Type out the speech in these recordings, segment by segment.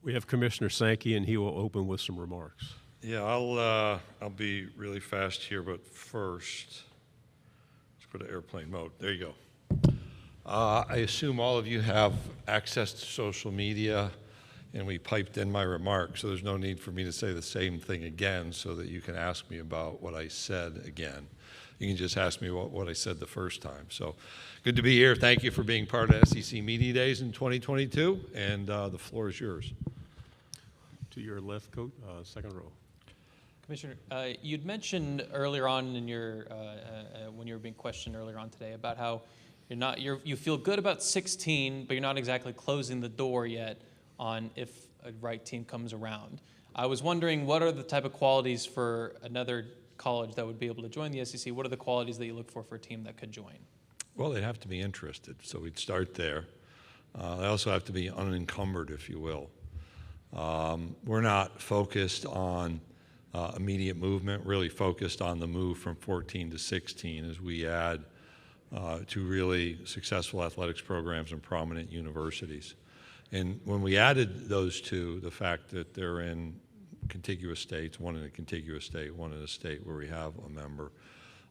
We have Commissioner Sankey, and he will open with some remarks. Yeah, I'll be really fast here, but first, let's go to airplane mode. There you go. I assume all of you have access to social media, and we piped in my remarks, so there's no need for me to say the same thing again so that you can ask me about what I said again. You can just ask me what I said the first time. So good to be here. Thank you for being part of SEC Media Days in 2022, and the floor is yours. To your left, Coach, second row. Commissioner, you'd mentioned earlier on in your when you were being questioned earlier on today about how you feel good about 16, but you're not exactly closing the door yet on if a right team comes around. I was wondering, what are the type of qualities for another college that would be able to join the SEC? What are the qualities that you look for a team that could join? Well, they'd have to be interested, so we'd start there. They also have to be unencumbered, if you will. We're not focused on immediate movement, really focused on the move from 14 to 16 as we add two really successful athletics programs and prominent universities. And when we added those two, the fact that they're in contiguous states, one in a contiguous state, one in a state where we have a member,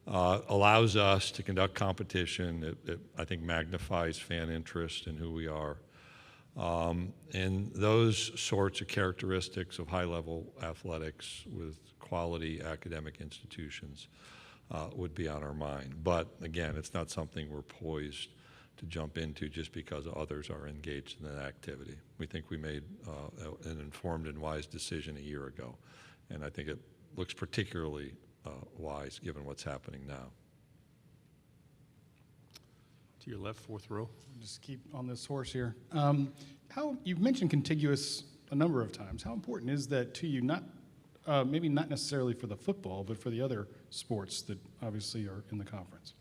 allows us to conduct competition. It I think magnifies fan interest in who we are. And those sorts of characteristics of high-level athletics with quality academic institutions would be on our mind. But again, it's not something we're poised to jump into just because others are engaged in that activity. We think we made an informed and wise decision a year ago, and I think it looks particularly wise given what's happening now. To your left, fourth row. Just keep on this horse here. You've mentioned contiguous a number of times. How important is that to you? Not maybe not necessarily for the football, but for the other sports that obviously are in the conference.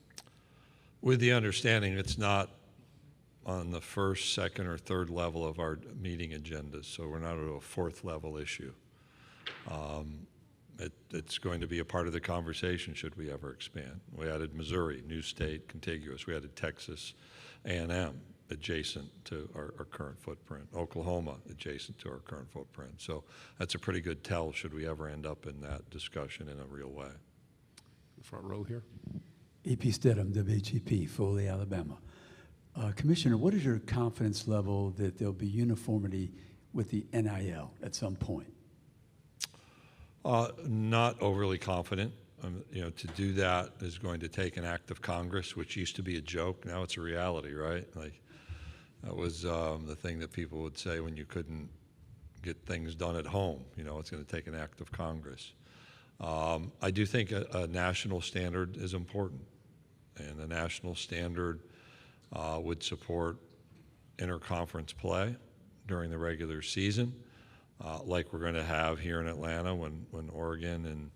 With the understanding it's not on the first, second, or third level of our meeting agendas, so we're not at a fourth level issue. It's going to be a part of the conversation should we ever expand. We added Missouri, new state, contiguous. We added Texas A&M, adjacent to our current footprint. Oklahoma, adjacent to our current footprint. So that's a pretty good tell should we ever end up in that discussion in a real way. The front row here. E.P. Stidham, WGP, Foley, Alabama. Commissioner, what is your confidence level that there'll be uniformity with the NIL at some point? Not overly confident. To do that is going to take an act of Congress, which used to be a joke. Now it's a reality, right? Like that was the thing that people would say when you couldn't get things done at home. It's going to take an act of Congress. I do think a national standard is important, and a national standard would support interconference play during the regular season, like we're going to have here in Atlanta when Oregon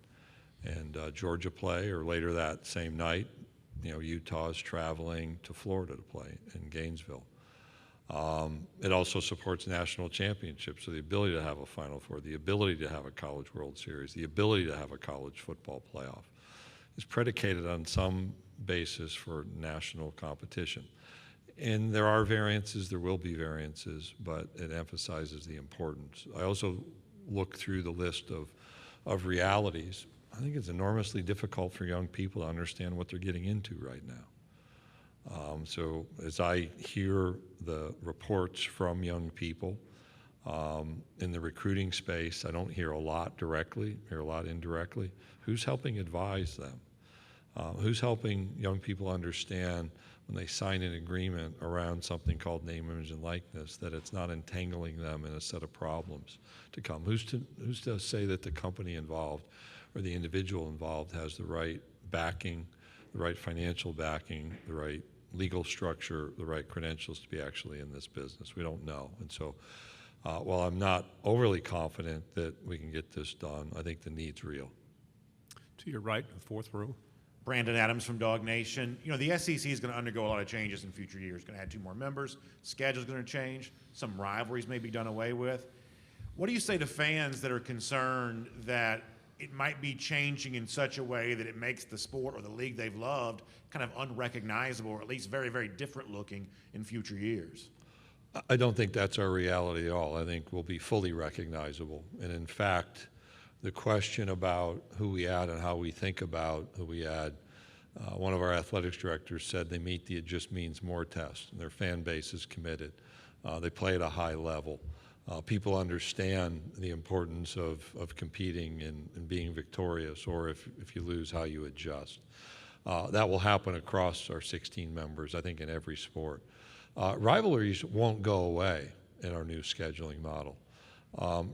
and Georgia play, or later that same night, Utah is traveling to Florida to play in Gainesville. It also supports national championships, so the ability to have a Final Four, the ability to have a College World Series, the ability to have a college football playoff is predicated on some basis for national competition. And there are variances, there will be variances, but it emphasizes the importance. I also look through the list of realities. I think it's enormously difficult for young people to understand what they're getting into right now. So as I hear the reports from young people in the recruiting space, I don't hear a lot directly, hear a lot indirectly. Who's helping advise them? Who's helping young people understand when they sign an agreement around something called name, image, and likeness that it's not entangling them in a set of problems to come? Who's to say that the company involved or the individual involved has the right backing, the right financial backing, the right legal structure, the right credentials to be actually in this business? We don't know. And so while I'm not overly confident that we can get this done, I think the need's real. To your right, the fourth row. Brandon Adams from Dog Nation. The SEC is going to undergo a lot of changes in future years. Going to add 2 more members. Schedule's going to change. Some rivalries may be done away with. What do you say to fans that are concerned that it might be changing in such a way that it makes the sport or the league they've loved kind of unrecognizable, or at least very, very different looking in future years? I don't think that's our reality at all. I think we'll be fully recognizable. And in fact, the question about who we add and how we think about who we add, one of our athletics directors said they meet the "it just means more" test, and their fan base is committed. They play at a high level. People understand the importance of competing and being victorious, or if you lose, how you adjust. That will happen across our 16 members, I think, in every sport. Rivalries won't go away in our new scheduling model.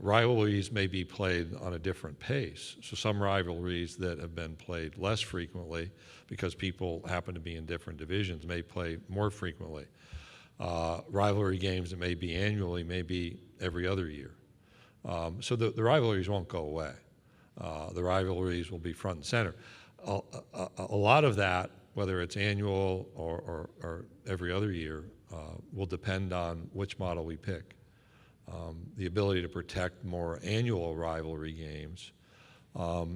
Rivalries may be played on a different pace. So some rivalries that have been played less frequently because people happen to be in different divisions may play more frequently. Rivalry games that may be annually may be every other year. So the rivalries won't go away. The rivalries will be front and center. A lot of that, whether it's annual or every other year, will depend on which model we pick. The ability to protect more annual rivalry games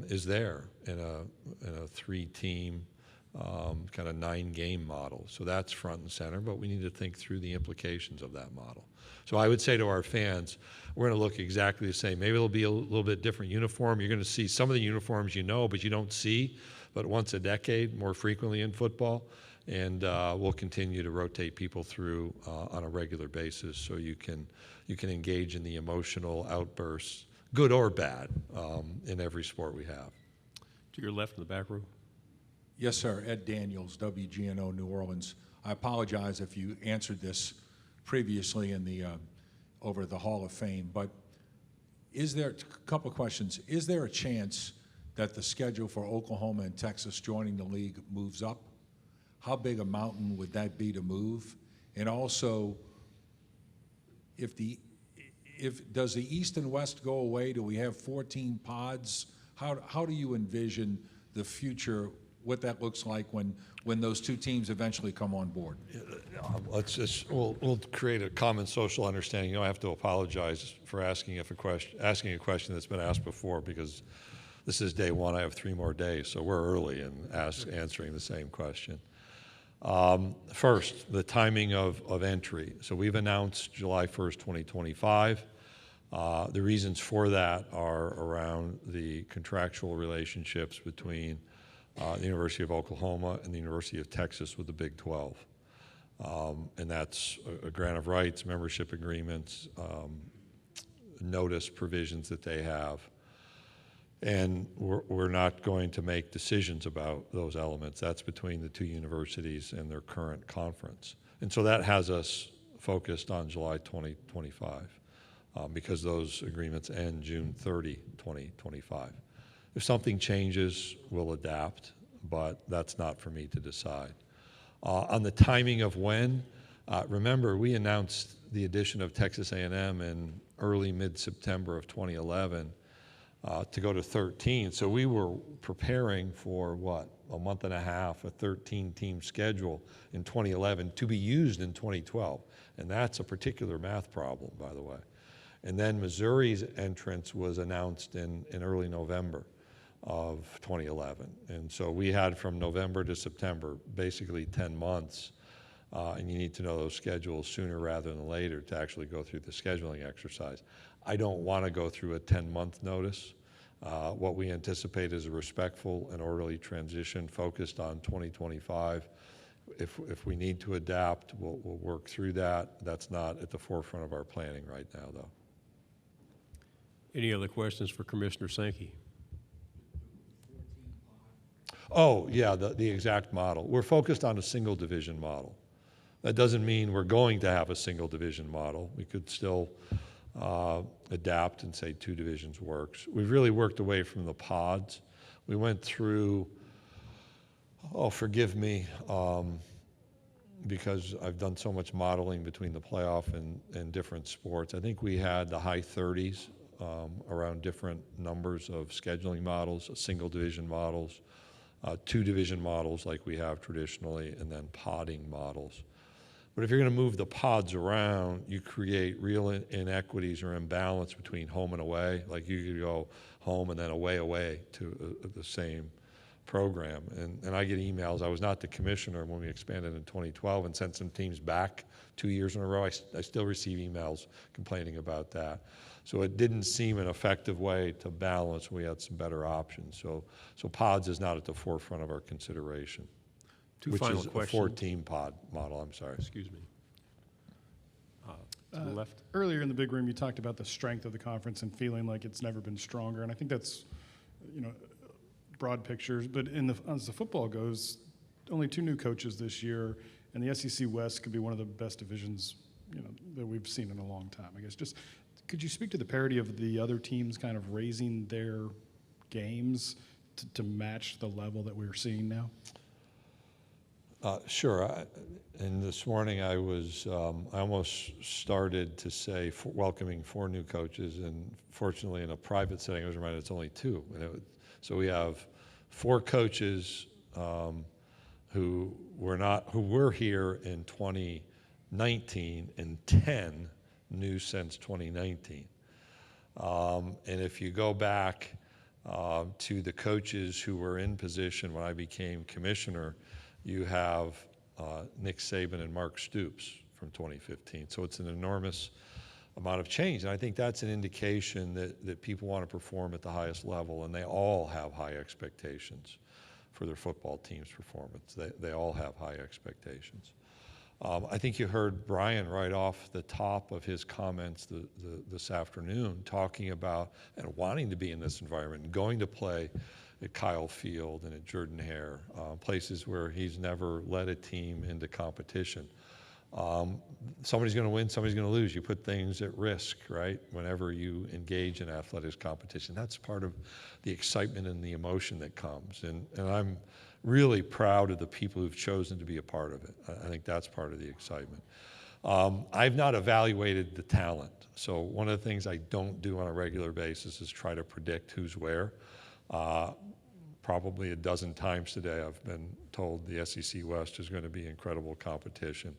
is there in a three-team kind of 9-game model. So that's front and center, but we need to think through the implications of that model. So I would say to our fans, we're going to look exactly the same. Maybe it'll be a little bit different uniform. You're going to see some of the uniforms you know, but you don't see but once a decade more frequently in football. And we'll continue to rotate people through on a regular basis so you can engage in the emotional outbursts, good or bad, in every sport we have. To your left in the back row. Yes, sir. Ed Daniels, WGNO New Orleans. I apologize if you answered this previously in the over the Hall of Fame, but is there a couple of questions? Is there a chance that the schedule for Oklahoma and Texas joining the league moves up? How big a mountain would that be to move? And also, does the East and West go away? Do we have 14 pods? How do you envision the future, what that looks like when those two teams eventually come on board? We'll create a common social understanding. You know, I have to apologize for asking a question that's been asked before, because this is day one. I have 3 more days, so we're early in answering the same question. First, the timing of entry. So we've announced July 1st, 2025. The reasons for that are around the contractual relationships between the University of Oklahoma and the University of Texas with the Big 12. And that's a grant of rights, membership agreements, notice provisions that they have. And we're not going to make decisions about those elements. That's between the two universities and their current conference. And so that has us focused on July 2025 because those agreements end June 30, 2025. If something changes, we'll adapt, but that's not for me to decide. On the timing of when, remember, we announced the addition of Texas A&M in early mid-September of 2011 to go to 13. So we were preparing for, a month and a half, a 13-team schedule in 2011 to be used in 2012. And that's a particular math problem, by the way. And then Missouri's entrance was announced in early November of 2011. And so we had from November to September, basically 10 months. And you need to know those schedules sooner rather than later to actually go through the scheduling exercise. I don't want to go through a 10-month notice. What we anticipate is a respectful and orderly transition focused on 2025. If we need to adapt, we'll work through that. That's not at the forefront of our planning right now, though. Any other questions for Commissioner Sankey? Oh, yeah, the exact model. We're focused on a single division model. That doesn't mean we're going to have a single division model. We could still adapt and say 2 divisions works. We've really worked away from the pods. We went through, forgive me, because I've done so much modeling between the playoff and different sports. I think we had the high 30s around different numbers of scheduling models, single division models, 2 division models like we have traditionally, and then podding models. But if you're going to move the pods around, you create real inequities or imbalance between home and away. Like you could go home and then away to the same program. And I get emails. I was not the commissioner when we expanded in 2012 and sent some teams back 2 years in a row. I still receive emails complaining about that. So it didn't seem an effective way to balance. We had some better options. So pods is not at the forefront of our consideration, Two which final is a questions. 14 pod model. I'm sorry. Excuse me. To the left. Earlier in the big room, you talked about the strength of the conference and feeling like it's never been stronger, and I think that's, broad pictures. But as the football goes, only 2 new coaches this year, and the SEC West could be one of the best divisions, that we've seen in a long time. I guess just could you speak to the parity of the other teams kind of raising their games to match the level that we're seeing now? Sure. And this morning I almost started to say welcoming 4 new coaches, and fortunately in a private setting I was reminded it's only 2. So we have 4 coaches who were here in 2019 and 10 new since 2019. And if you go back to the coaches who were in position when I became commissioner, you have Nick Saban and Mark Stoops from 2015. So it's an enormous amount of change. And I think that's an indication that people want to perform at the highest level, and they all have high expectations for their football team's performance. They all have high expectations. I think you heard Brian right off the top of his comments this afternoon talking about and wanting to be in this environment and going to play at Kyle Field and at Jordan Hare, places where he's never led a team into competition. Somebody's going to win, somebody's going to lose. You put things at risk, right, whenever you engage in athletics competition. That's part of the excitement and the emotion that comes. And I'm really proud of the people who've chosen to be a part of it. I think that's part of the excitement. I've not evaluated the talent. So one of the things I don't do on a regular basis is try to predict who's where. Probably a dozen times today I've been told the SEC West is going to be incredible competition.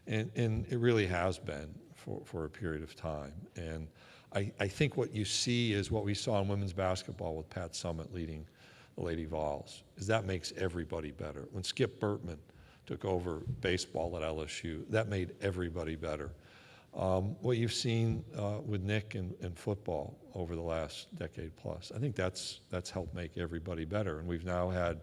And it really has been for a period of time. And I think what you see is what we saw in women's basketball with Pat Summitt leading the Lady Vols, is that makes everybody better. When Skip Bertman took over baseball at LSU, that made everybody better. What you've seen with Nick in football over the last decade plus, I think that's helped make everybody better. And we've now had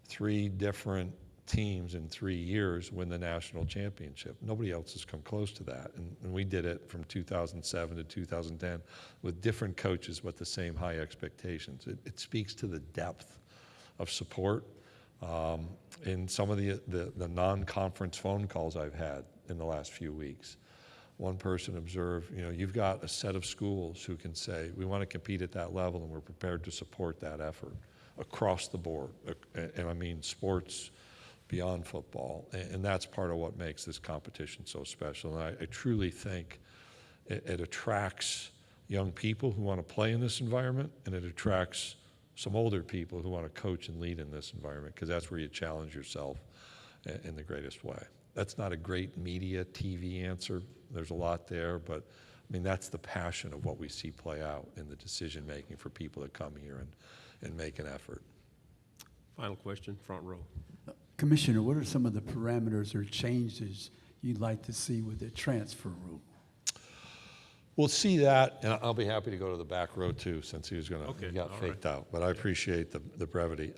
3 different teams in 3 years win the national championship. Nobody else has come close to that. And we did it from 2007 to 2010 with different coaches but the same high expectations. It speaks to the depth of support. In some of the non-conference phone calls I've had in the last few weeks, one person observed, you've got a set of schools who can say, we want to compete at that level and we're prepared to support that effort across the board. And I mean sports beyond football. And that's part of what makes this competition so special. And I truly think it attracts young people who want to play in this environment, and it attracts some older people who want to coach and lead in this environment, because that's where you challenge yourself in the greatest way. That's not a great media TV answer. There's a lot there, but I mean, that's the passion of what we see play out in the decision making for people that come here and make an effort. Final question, front row. Commissioner, what are some of the parameters or changes you'd like to see with the transfer rule? We'll see that, and I'll be happy to go to the back row too, since he Okay, got all faked right. out, but I appreciate the brevity.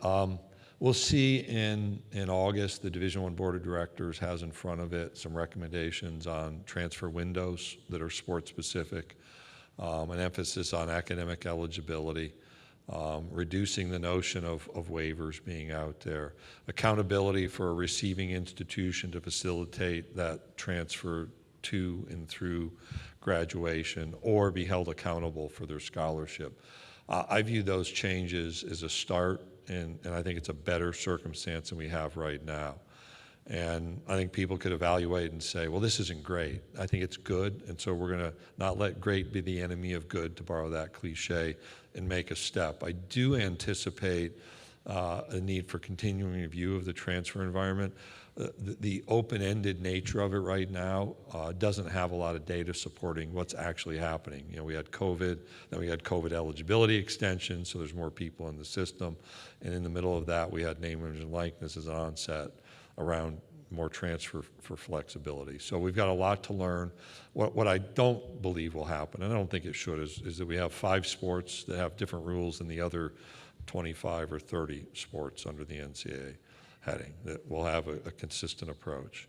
We'll see in August, the Division I Board of Directors has in front of it some recommendations on transfer windows that are sports specific, an emphasis on academic eligibility, reducing the notion of waivers being out there, accountability for a receiving institution to facilitate that transfer to and through graduation, or be held accountable for their scholarship. I view those changes as a start, and I think it's a better circumstance than we have right now. And I think people could evaluate and say, well, this isn't great. I think it's good, and so we're going to not let great be the enemy of good, to borrow that cliche, and make a step. I do anticipate a need for continuing review of the transfer environment. the open-ended nature of it right now doesn't have a lot of data supporting what's actually happening. You know, we had COVID, then we had COVID eligibility extension, so there's more people in the system. And in the middle of that, we had name, image, and likeness as an onset around more transfer for flexibility. So we've got a lot to learn. What I don't believe will happen, and I don't think it should, is that we have 5 sports that have different rules than the other 25 or 30 sports under the NCAA heading, that will have a consistent approach.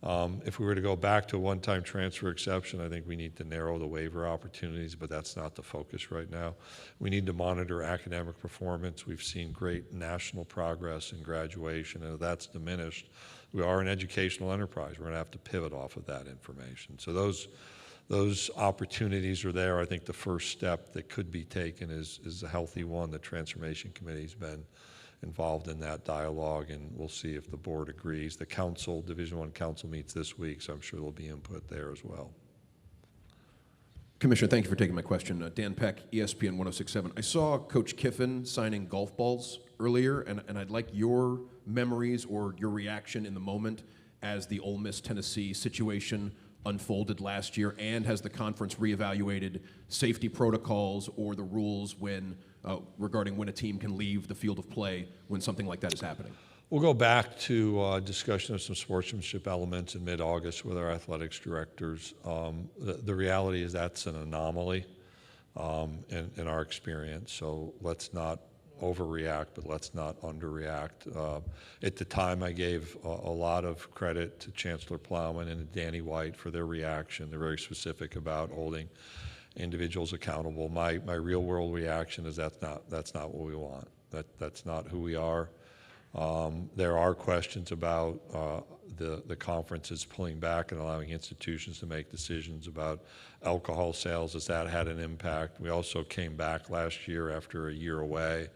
If we were to go back to a one-time transfer exception, I think we need to narrow the waiver opportunities, but that's not the focus right now. We need to monitor academic performance. We've seen great national progress in graduation, and if that's diminished, we are an educational enterprise. We're going to have to pivot off of that information. So those opportunities are there. I think the first step that could be taken is a healthy one. The Transformation Committee's been involved in that dialogue, and we'll see if the board agrees. The council, Division I council, meets this week, so I'm sure there'll be input there as well. Commissioner, thank you for taking my question. Dan Peck, ESPN 1067. I saw Coach Kiffin signing golf balls earlier, and I'd like your memories or your reaction in the moment as the Ole Miss Tennessee situation unfolded last year, and has the conference reevaluated safety protocols or the rules when regarding when a team can leave the field of play when something like that is happening? We'll go back to discussion of some sportsmanship elements in mid-August with our athletics directors. The reality is that's an anomaly in our experience, so let's not overreact, but let's not underreact. At the time, I gave a lot of credit to Chancellor Plowman and Danny White for their reaction. They're very specific about holding individuals accountable. My real-world reaction is that's not what we want. That's not who we are. There are questions about the conferences pulling back and allowing institutions to make decisions about alcohol sales, as that had an impact. We also came back last year after a year away.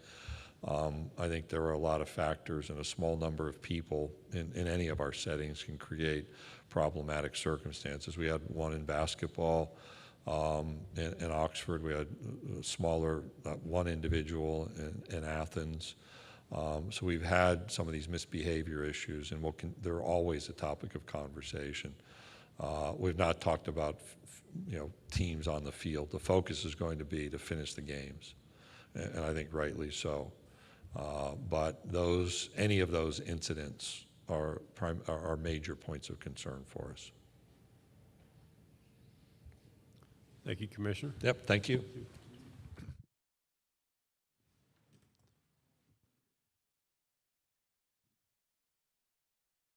I think there are a lot of factors, and a small number of people in any of our settings can create problematic circumstances. We had one in basketball in Oxford. We had a smaller, one individual in Athens. So we've had some of these misbehavior issues, and they're always a topic of conversation. We've not talked about teams on the field. The focus is going to be to finish the games, and I think rightly so. But any of those incidents are major points of concern for us. Thank you, Commissioner. Yep, thank you.